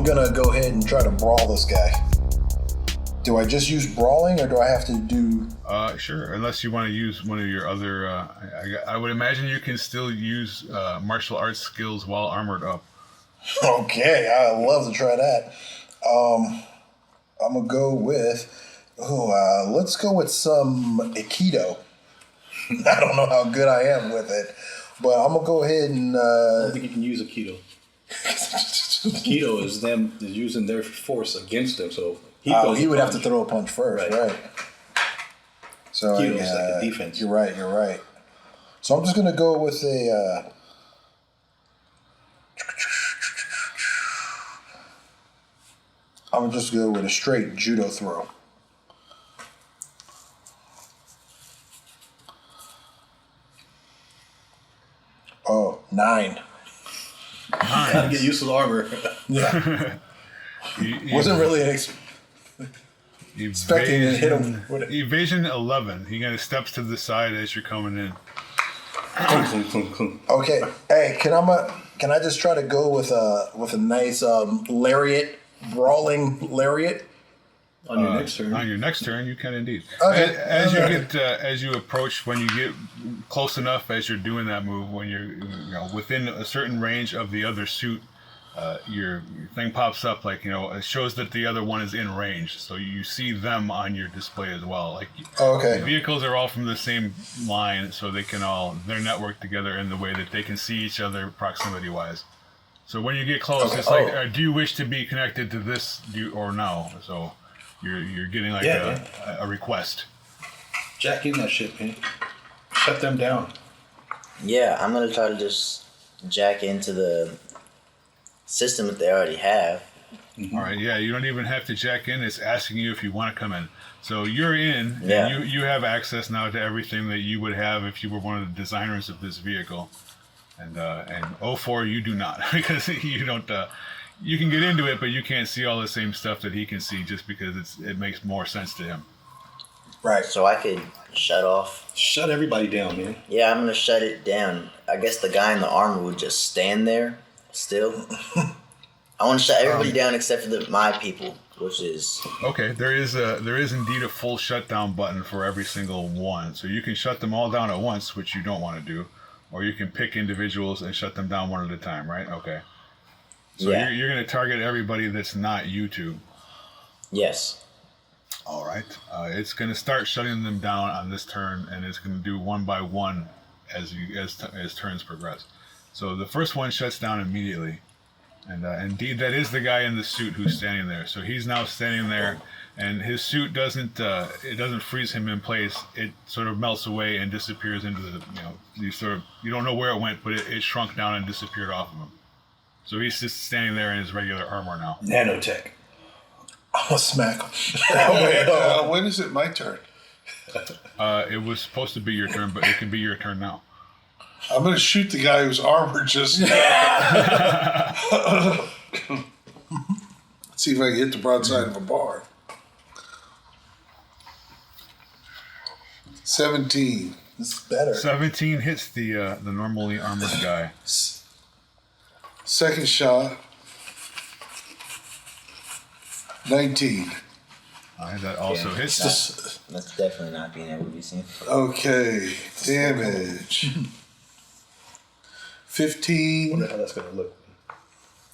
I'm gonna go ahead and try to brawl this guy. Do I just use brawling, or do I have to do... Sure, unless you want to use one of your other... I would imagine you can still use martial arts skills while armored up. Okay, I'd love to try that. I'm going to go with... let's go with some Aikido. I don't know how good I am with it, but I'm going to go ahead and... I don't think you can use Aikido. Aikido is them using their force against them, so... He would have to throw a punch first, right? So Aikido is like a defense. You're right. So I'm just going to go with a... I'm just going to go with a straight judo throw. Oh, 9. Gotta get used to the armor. Yeah. Wasn't really expecting to hit him. Evasion 11. He kind of steps to the side as you're coming in. Okay. Hey, can I just try to go with a nice lariat, brawling lariat? On your next turn. On your next turn, you can indeed. Okay. As you approach, when you get close enough as you're doing that move, when you're within a certain range of the other suit, your thing pops up it shows that the other one is in range, so you see them on your display as well. The vehicles are all from the same line, so they're networked together in the way that they can see each other proximity wise. So when you get close, it's do you wish to be connected to this or no? So you're getting a request. Jack in that shit, man. Shut them down. Yeah, I'm gonna try to just jack into the system that they already have. Mm-hmm. All right, yeah, you don't even have to jack in. It's asking you if you want to come in. So you're in, yeah. And you have access now to everything that you would have if you were one of the designers of this vehicle. And 04, you do not, because you don't. You can get into it, but you can't see all the same stuff that he can see, just because it makes more sense to him. Right. So I could shut everybody down, man. Yeah, I'm gonna shut it down. I guess the guy in the armor would just stand there still. I want to shut everybody down except for my people, which is... Okay, there is indeed a full shutdown button for every single one. So you can shut them all down at once, which you don't want to do. Or you can pick individuals and shut them down one at a time, right? Okay. So yeah. You're going to target everybody that's not you two. Yes. All right. It's going to start shutting them down on this turn, and it's going to do one by one as turns progress. So the first one shuts down immediately. And indeed, that is the guy in the suit who's standing there. So he's now standing there, and his suit doesn't freeze him in place. It sort of melts away and disappears into the, you don't know where it went, but it shrunk down and disappeared off of him. So he's just standing there in his regular armor now. Nanotech. I'm gonna smack him. When is it my turn? It was supposed to be your turn, but it can be your turn now. I'm going to shoot the guy whose armor just... Let's see if I can hit the broadside of a bar. 17. This is better. 17 hits the normally armored guy. Second shot. 19. That also hits. That's definitely not being able to be seen. Okay, damage. 15. I wonder how that's going to look.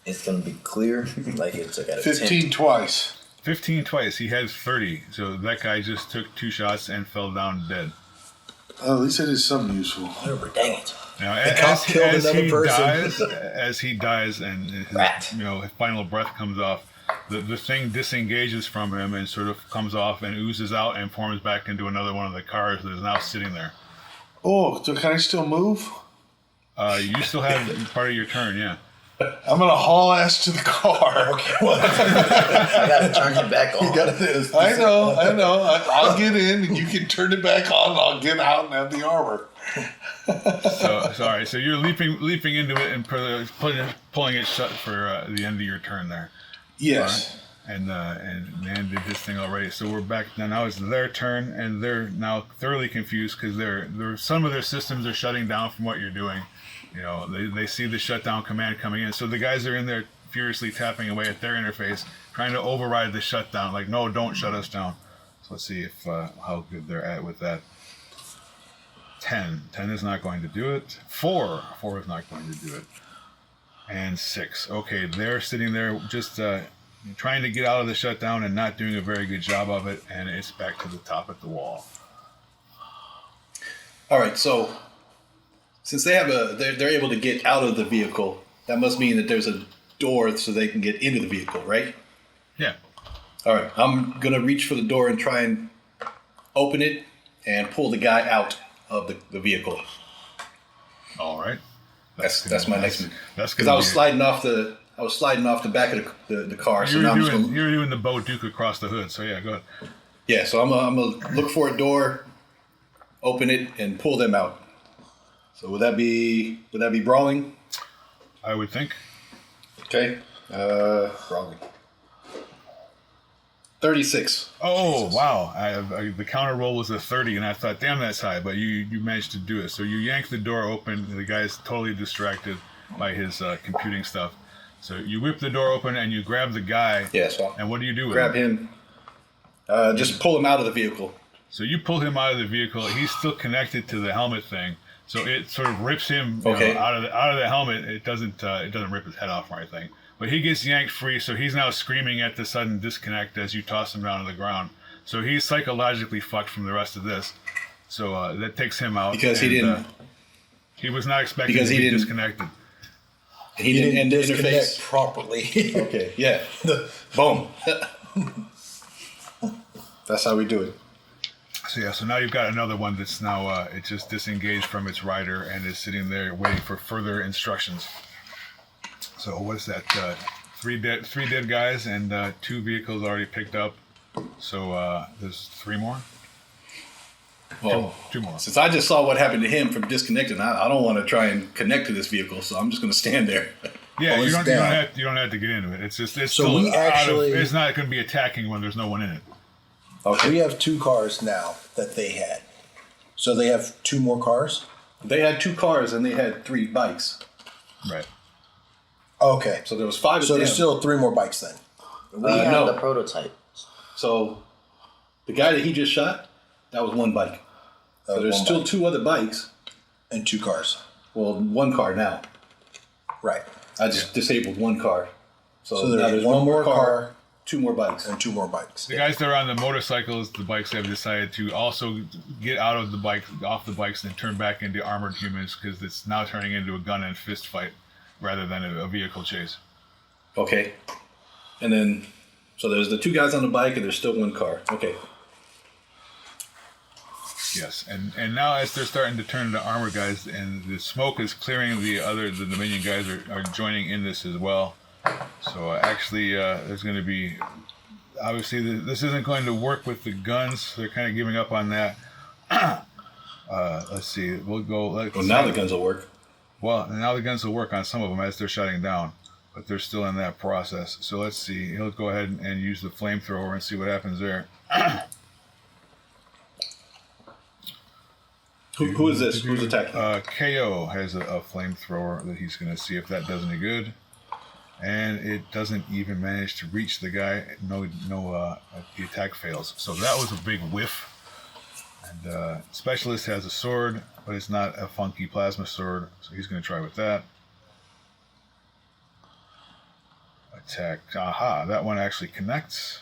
It's going to be clear, like it took out of 15 10. twice. 15 twice. He has 30. So that guy just took 2 shots and fell down dead. Oh, at least it is something useful. Dang it. Now, as he dies and his final breath comes off, the thing disengages from him and sort of comes off and oozes out and forms back into another one of the cars that is now sitting there. Oh, so can I still move? You still have part of your turn, yeah. I'm going to haul ass to the car. Okay, well, I got to turn it back on. I know. I'll get in and you can turn it back on and I'll get out and have the armor. So you're leaping into it and pulling it shut for the end of your turn there. Yes. And man did this thing already. So we're back now. It's their turn, and they're now thoroughly confused because some of their systems are shutting down from what you're doing. They see the shutdown command coming in. So the guys are in there furiously tapping away at their interface, trying to override the shutdown. Like, no, don't shut us down. So let's see if how good they're at with that. 10 is not going to do it. 4 is not going to do it. And 6. Okay, they're sitting there just trying to get out of the shutdown and not doing a very good job of it, and it's back to the top at the wall. All right, so since they're able to get out of the vehicle, that must mean that there's a door so they can get into the vehicle, right? Yeah. All right, I'm gonna reach for the door and try and open it and pull the guy out of the vehicle. All right. That's my next move. That's because I was sliding off the back of the car. So now you're doing the Bo Duke across the hood. So yeah, go ahead. Yeah, so I'm gonna look for a door, open it, and pull them out. So would that be brawling? I would think. Okay, brawling. 36. Oh wow! The counter roll was a 30, and I thought, damn, that's high. But you managed to do it. So you yank the door open. The guy's totally distracted by his computing stuff. So you whip the door open and you grab the guy. Yeah. So and what do you do with grab him? Just pull him out of the vehicle. So you pull him out of the vehicle. He's still connected to the helmet thing. So it sort of rips him out of the helmet. It doesn't rip his head off or anything. But he gets yanked free, so he's now screaming at the sudden disconnect as you toss him down to the ground. So he's psychologically fucked from the rest of this. So that takes him out. Because he didn't... he was not expecting to be disconnected. He didn't end the disconnect interface properly. Okay, yeah. Boom. That's how we do it. So yeah, so now you've got another one that's now it just disengaged from its rider and is sitting there waiting for further instructions. So what is that? Three dead guys and 2 vehicles already picked up. So there's 3 more. Well, 2 more. Since I just saw what happened to him from disconnecting, I don't want to try and connect to this vehicle, so I'm just going to stand there. Yeah, you don't have to get into it. It's just it's not going to be attacking when there's no one in it. Okay. We have 2 cars now that they had. So they have 2 more cars? They had 2 cars and they had 3 bikes. Right. Okay. So there was 5 of them. So there's still 3 more bikes then? We have the prototype. So the guy that he just shot, that was 1 bike. So there's still 2 other bikes. And 2 cars. Well, 1 car now. Right. I just disabled 1 car. So now there's 1 more car, 2 more bikes. and 2 more bikes. The guys that are on the motorcycles, the bikes have decided to also get out of off the bikes and turn back into armored humans because it's now turning into a gun and fist fight rather than a vehicle chase. Okay. And then, so there's the 2 guys on the bike and there's still 1 car. Okay. Yes, and now as they're starting to turn into armored guys and the smoke is clearing, the Dominion guys are joining in this as well. So actually there's going to be, obviously this isn't going to work with the guns. So they're kind of giving up on that. Let's see, we'll go. Well, now the guns will work. Well, now the guns will work on some of them as they're shutting down, but they're still in that process. So let's see, he'll go ahead and use the flamethrower and see what happens there. Who is this? Who's attacking? KO has a flamethrower that he's going to see if that does any good. And it doesn't even manage to reach the guy. The attack fails. So that was a big whiff. And Specialist has a sword, but it's not a funky plasma sword. So he's going to try with that. Attack. Aha, that one actually connects.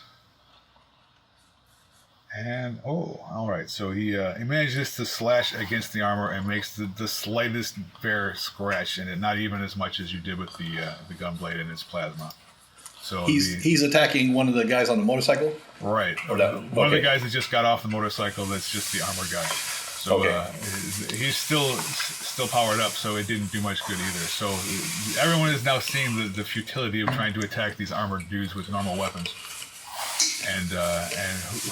And, all right, so he manages to slash against the armor and makes the slightest bare scratch in it, not even as much as you did with the gun blade and its plasma. So he's attacking one of the guys on the motorcycle? Right. Or that, one of the guys that just got off the motorcycle that's just the armored guy. So he's still powered up, so it didn't do much good either. So everyone is now seeing the futility of trying to attack these armored dudes with normal weapons. And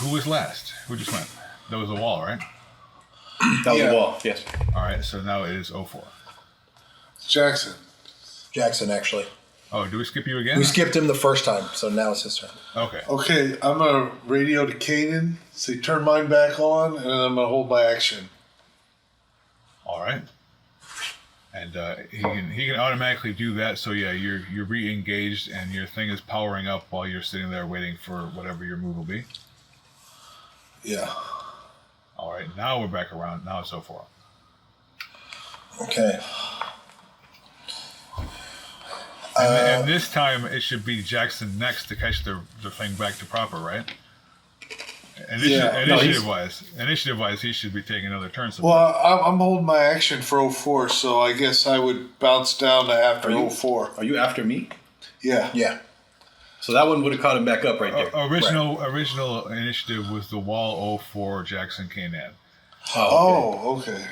who was last? Who just went? That was the wall, right? That was the wall, yes. All right, so now it is 04. Jackson, actually. Oh, do we skip you again? We skipped him the first time, so now it's his turn. Okay. Okay, I'm going to radio to Kanan, say turn mine back on, and then I'm going to hold my action. All right. And he can automatically do that. So yeah, you're re-engaged and your thing is powering up while you're sitting there waiting for whatever your move will be. Yeah. All right, now we're back around. Now it's 04. Okay. And this time it should be Jackson next to catch the thing back to proper, right? Initiative wise, he should be taking another turn. Well, I'm holding my action for 04, so I guess I would bounce down to after 04. Are you after me? Yeah. Yeah. So that one would have caught him back up right there. Original initiative was the wall 04 Jackson Kanan. Oh, okay.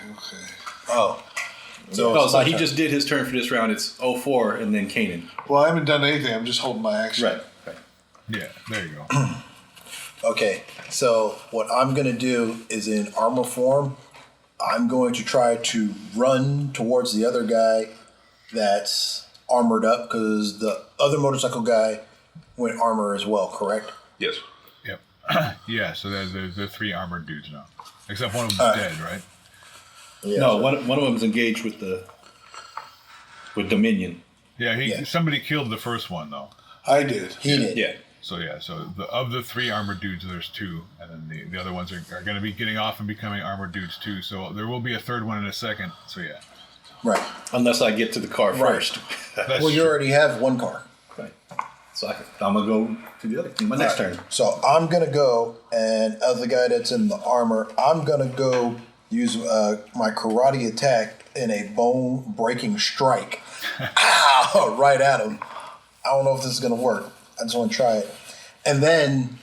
Oh. So he just did his turn for this round. It's 04 and then Kanan. Well, I haven't done anything. I'm just holding my action. Right. Yeah, there you go. Okay, so what I'm going to do is in armor form, I'm going to try to run towards the other guy that's armored up because the other motorcycle guy went armor as well, correct? Yes. Yep. Yeah, so they're 3 armored dudes now. Except one of them's dead, right? Yeah, No, one of them's engaged with Dominion. Yeah, somebody killed the first one though. I did. He did. Yeah. So of the 3 armored dudes, there's 2, and then the other ones are going to be getting off and becoming armored dudes too. So there will be a third one in a second. So yeah. Right. Unless I get to the car first. That's Well, you true. already have one car. Right. So I'm going to go to the other. My next turn. So I'm going to go, and of the guy that's in the armor, I'm going to go use my karate attack in a bone-breaking strike. Ow! Right at him. I don't know if this is going to work. I just want to try it. And then,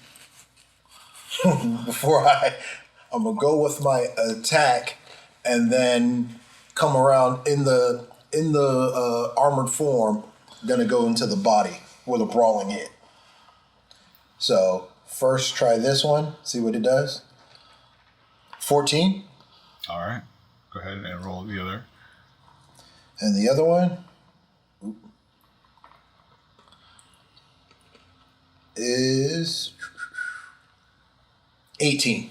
before I'm going to go with my attack and then come around in the armored form, going to go into the body with a brawling hit. So, first try this one, see what it does. 14. All right. Go ahead and roll the other. And the other one is 18.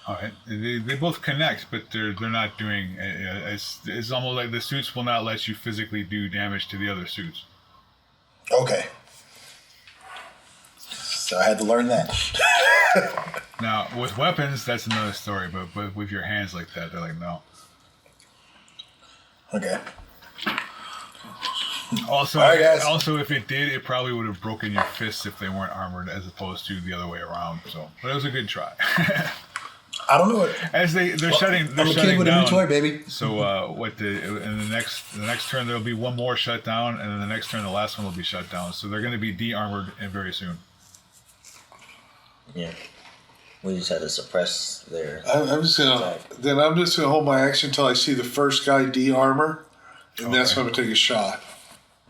All right. They both connect, but they're not doing. It's almost like the suits will not let you physically do damage to the other suits. Okay. So I had to learn that. Now with weapons, that's another story. But with your hands like that, they're like no. Okay. Also, All right, guys. also, if it did, it probably would have broken your fists if they weren't armored, as opposed to the other way around. So, but it was a good try. I don't know what. As they're shutting, they're I'm a kid shutting with down. a new toy, baby. So, in the next turn there'll be one more shut down, and then the next turn the last one will be shut down. So they're going to be de-armored very soon. Yeah. We just had to suppress their. I'm just gonna hold my action until I see the first guy de-armor, and that's when I'm gonna take a shot.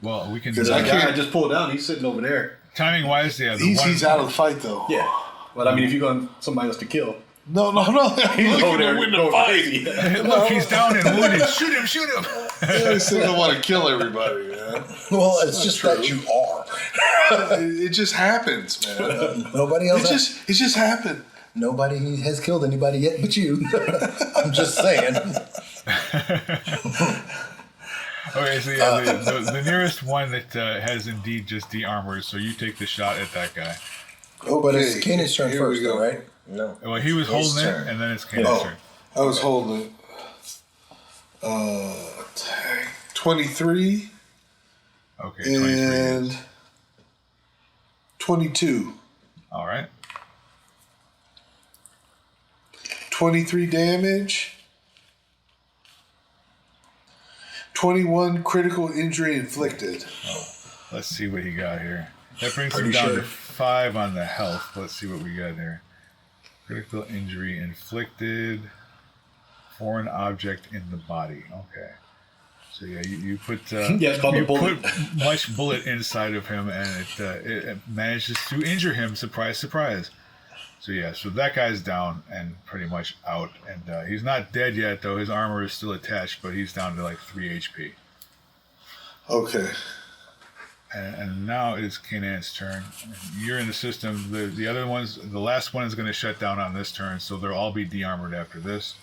Well, we can. Because that guy I just pulled out, he's sitting over there. Timing wise, yeah. He's out of the fight though. Yeah. But I mean, if you're going somebody else to kill, No. he's over there win the going fight. crazy. Look, he's down and wounded. Shoot him! Shoot him! I still don't want to kill everybody, man. Well, it's just that you are. It just happens, man. Nobody else. It just happened. Nobody has killed anybody yet but you. I'm just saying. Okay, so yeah, the nearest one that has indeed just de-armored, so you take the shot at that guy. Oh, but it's Kanan's turn Here we first, go. though, right? No. Well, he was His holding turn. it, and then it's Kanan's Oh. turn. I was holding it. 23 Okay, 23. and 22. All right. 23 damage. 21 critical injury inflicted. Let's see what he got here. That brings him Pretty down sure. to 5 on the health. Let's see what we got here. Critical injury inflicted. Foreign object in the body. Okay. So yeah, you put it's called you a bullet. put much bullet inside of him, and it manages to injure him. Surprise, surprise. So yeah, so that guy's down and pretty much out, and he's not dead yet though. His armor is still attached, but he's down to like 3 HP. Okay. And now it's Kanan's turn. You're in the system. The other ones, the last one is going to shut down on this turn, so they'll all be de-armored after this.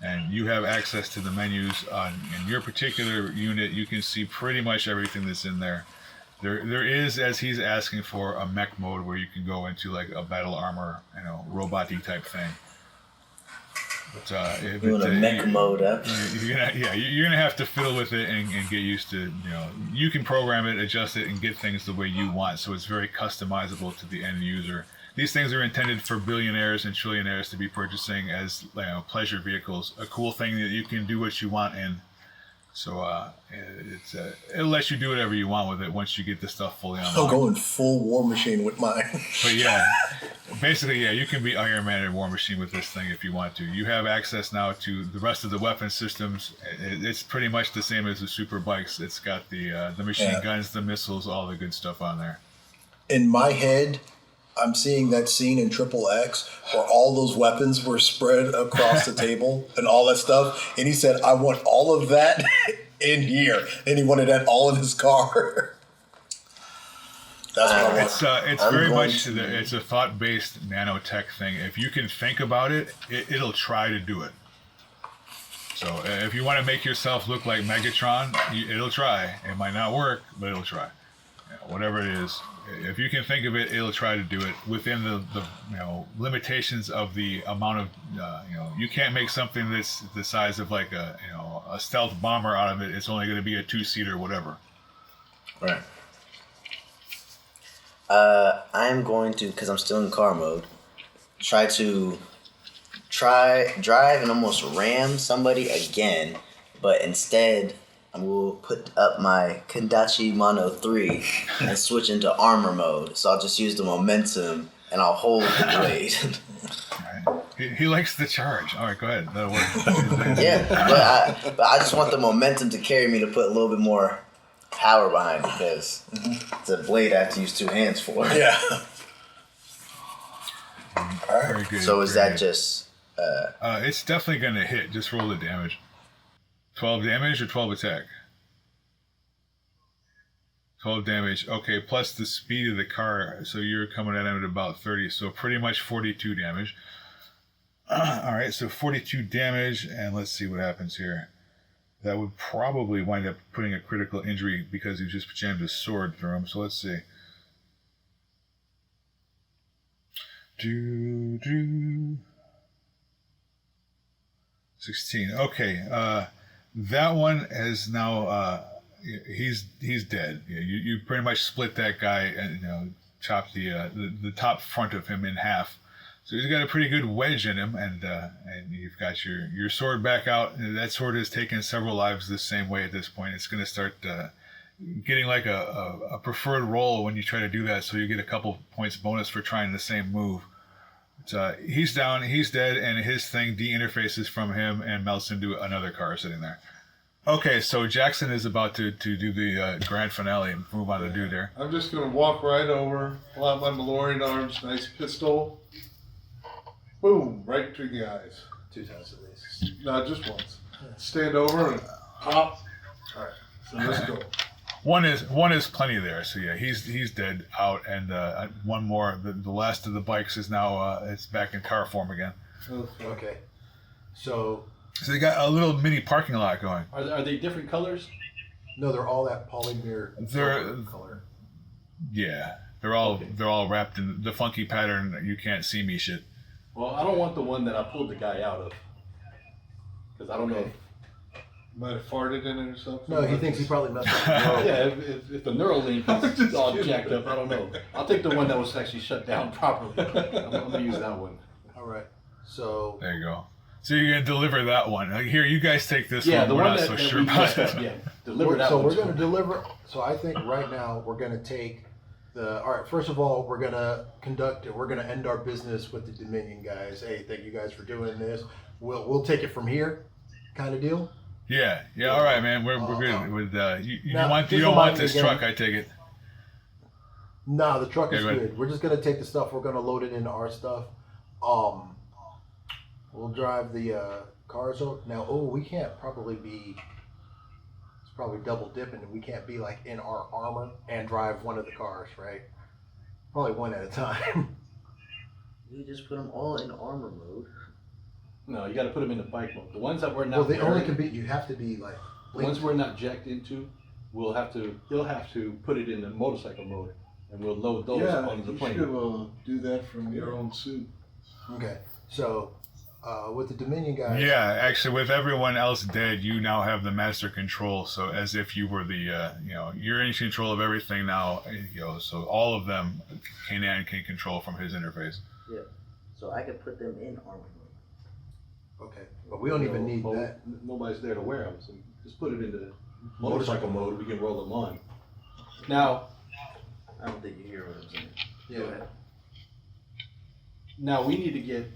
and you have access to the menus in your particular unit. You can see pretty much everything that's in there. There is, as he's asking for, a mech mode where you can go into like a battle armor, robot-y type thing. But You want a mech mode up? You're gonna have to fiddle with it and get used to. You can program it, adjust it, and get things the way you want. So it's very customizable to the end user. These things are intended for billionaires and trillionaires to be purchasing as pleasure vehicles. A cool thing that you can do what you want in. So it lets you do whatever you want with it once you get the stuff fully unlocked. I'm going full War Machine with mine. But yeah, basically, you can be Iron Man and War Machine with this thing if you want to. You have access now to the rest of the weapon systems. It's pretty much the same as the super bikes. It's got the machine guns, the missiles, all the good stuff on there. In my head, I'm seeing that scene in Triple X where all those weapons were spread across the table and all that stuff. And he said, I want all of that in here. And he wanted that all in his car. That's what I want. It's very much, it's a thought-based nanotech thing. If you can think about it, it'll try to do it. So if you want to make yourself look like Megatron, it'll try. It might not work, but it'll try. Whatever it is. If you can think of it, it'll try to do it within the limitations of the amount of you can't make something that's the size of like a stealth bomber out of it. It's only going to be a 2-seater, whatever. Right. I'm going to, because I'm still in car mode, try drive and almost ram somebody again, but instead I will put up my Kendachi Mono 3 and switch into armor mode. So I'll just use the momentum and I'll hold the blade. All right. He likes the charge. All right, go ahead. That'll work. Yeah, but I just want the momentum to carry me to put a little bit more power behind it because it's a blade I have to use 2 hands for. Yeah. Very good. So is that just... it's definitely going to hit. Just roll the damage. 12 damage or 12 attack? 12 damage. Okay, plus the speed of the car. So you're coming at him at about 30. So pretty much 42 damage. All right, so 42 damage. And let's see what happens here. That would probably wind up putting a critical injury because he just jammed his sword through him. So let's see. 16. Okay. That one is now he's dead. You pretty much split that guy and chopped the top front of him in half. So he's got a pretty good wedge in him, and you've got your sword back out. That sword has taken several lives the same way at this point. It's going to start getting like a preferred roll when you try to do that, so you get a couple points bonus for trying the same move. He's down, he's dead, and his thing de-interfaces from him and melts into another car sitting there. Okay, so Jackson is about to do the grand finale and move on to dude there. I'm just going to walk right over, pull out my Malorian arms, nice pistol. Boom, right between the eyes. 2 times at least. No, just once. Stand over and pop. All right, so let's go. One is plenty there, so yeah, he's dead out, and one more. The last of the bikes is now it's back in car form again. Okay. So they got a little mini parking lot going. Are they different colors? no, they're all that polymer color. Yeah, they're all wrapped in the funky pattern. You can't see me shit. Well, I don't want the one that I pulled the guy out of because I don't know. If, Might have farted in it or something. No, he thinks he probably messed up. yeah, if the neural link is all jacked up, I don't know. I'll take the one that was actually shut down properly. I'm gonna use that one. All right. So There you go. So you're gonna deliver that one. Like, here, you guys take this Yeah, one. the We're one not that, so that sure we about messed it. up. Yeah, deliver that one. we're going to deliver. So I think right now we're going to take the. All right. First of all, we're going to We're going to end our business with the Dominion guys. Hey, thank you guys for doing this. We'll take it from here, kind of deal. Yeah. All right, man. We're good with you. Now, You just don't want remind me this again- truck, I take it. Nah, the truck is Yeah, go good. We're just gonna take the stuff. We're gonna load it into our stuff. We'll drive the cars over. Now, we can't probably be. It's probably double dipping. We can't be like in our armor and drive one of the cars, right? Probably one at a time. We just put them all in armor mode. No, you got to put them in the bike mode. The ones that we're not Well, they only wearing, can be. You have to be like. the ones we're not jacked into, he'll have to put it in the motorcycle mode, and we'll load those Yeah, onto the you plane. should do that from your own suit. Okay, so with the Dominion guys. Yeah, actually, with everyone else dead, you now have the master control. So as if you were the, you're in control of everything now. So all of them, Kanan can control from his interface. Yeah. So I could put them in armor mode. Okay, but we don't even need Well, that. Nobody's there to wear them, so just put it into motorcycle mode. We can roll them on. Now, I don't think you hear what I'm saying. Yeah. Now we need to get.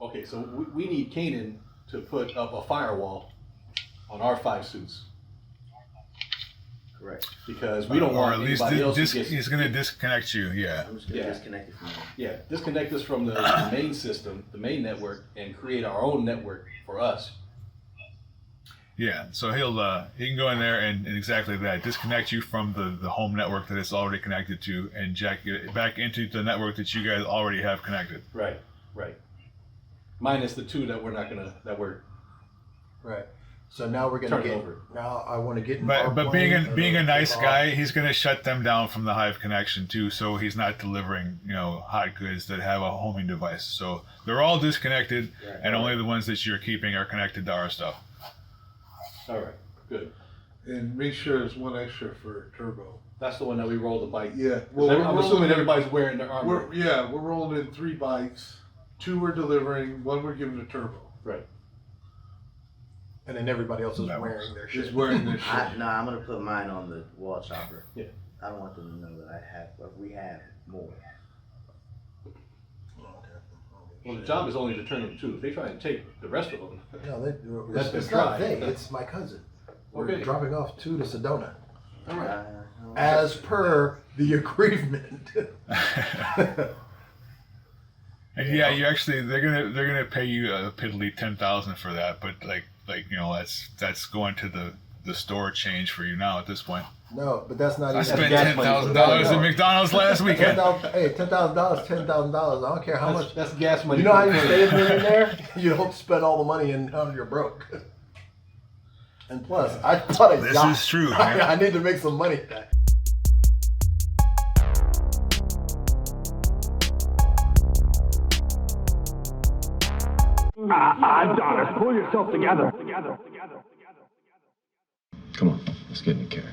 Okay, so we need Kanan to put up a firewall on our 5 suits. Correct. Because we don't Or want at least anybody else to get. he's going to disconnect you. Yeah. I'm just gonna Yeah. disconnect it from you. Yeah, disconnect us from the main system, the main network, and create our own network for us. Yeah, so he can go in there and exactly that, disconnect you from the home network that it's already connected to, and jack it back into the network that you guys already have connected. Right. Minus the 2 that we're Right. So now we're gonna Turn it get. over. Now I want to get. In But our being plane, being a take nice off. guy, he's gonna shut them down from the Hive connection too, so he's not delivering hot goods that have a homing device. So they're all disconnected, and only the ones that you're keeping are connected to our stuff. all right. Good. And make sure there's one extra for turbo. That's the one that we roll the bike. Yeah. Well, we're I'm assuming everybody's wearing their armor. We're rolling in 3 bikes. 2 we're delivering, 1 we're giving to turbo. Right. And then everybody else is That wearing their Just shit. wearing this shit. I'm gonna put mine on the wall chopper. Yeah. I don't want them to know that I have, but we have more. Well, the job is only to turn them 2. If they try and take the rest of them, No, Let it's, them it's not try. they. It's my cousin. We're Okay. dropping off 2 to Sedona, all right. as per the agreement. And yeah, you actually they're gonna pay you a piddly 10,000 for that, but that's going to the store change for you now at this point. No, but that's not I even. spent gas money. $10,000 at McDonald's last weekend. Hey, $10,000, $10,000. I don't care how much. That's gas money. You know how you for- stay a millionaire? You don't spend all the money and you're broke. And plus, I bought a This yacht. is true, man. I need to make some money back. Come on, let's get in the car.